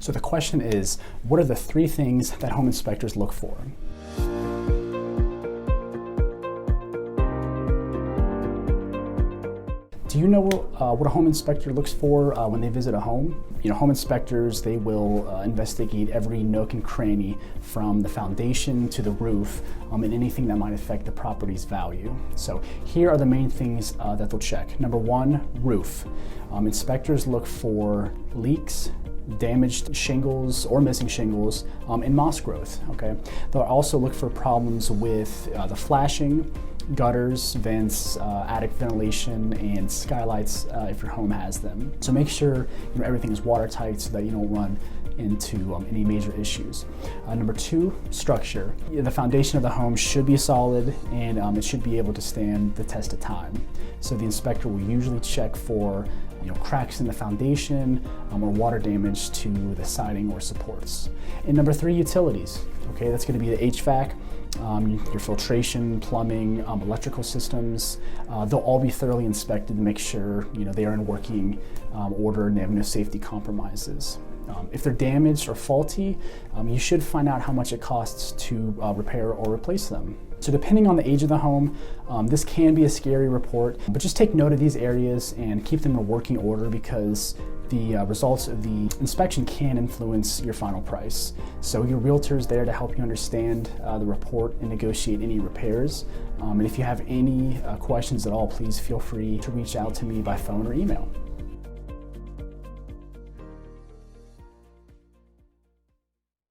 So the question is, what are the 3 things that home inspectors look for? Do you know what a home inspector looks for when they visit a home? Home inspectors, they will investigate every nook and cranny from the foundation to the roof and anything that might affect the property's value. So here are the main things that they'll check. Number 1, roof. Inspectors look for leaks, damaged shingles or missing shingles, and moss growth. Okay, they'll also look for problems with the flashing, gutters, vents, attic ventilation, and skylights if your home has them. So make sure everything is watertight so that you don't run into any major issues. Number 2, structure. The foundation of the home should be solid and it should be able to stand the test of time. So the inspector will usually check for cracks in the foundation or water damage to the siding or supports. And number 3, utilities. Okay, that's going to be the HVAC, your filtration, plumbing, electrical systems. They'll all be thoroughly inspected to make sure they are in working order and they have no safety compromises. If they're damaged or faulty, you should find out how much it costs to repair or replace them. So depending on the age of the home, this can be a scary report, but just take note of these areas and keep them in working order because the results of the inspection can influence your final price. So your realtor is there to help you understand the report and negotiate any repairs. And if you have any questions at all, please feel free to reach out to me by phone or email.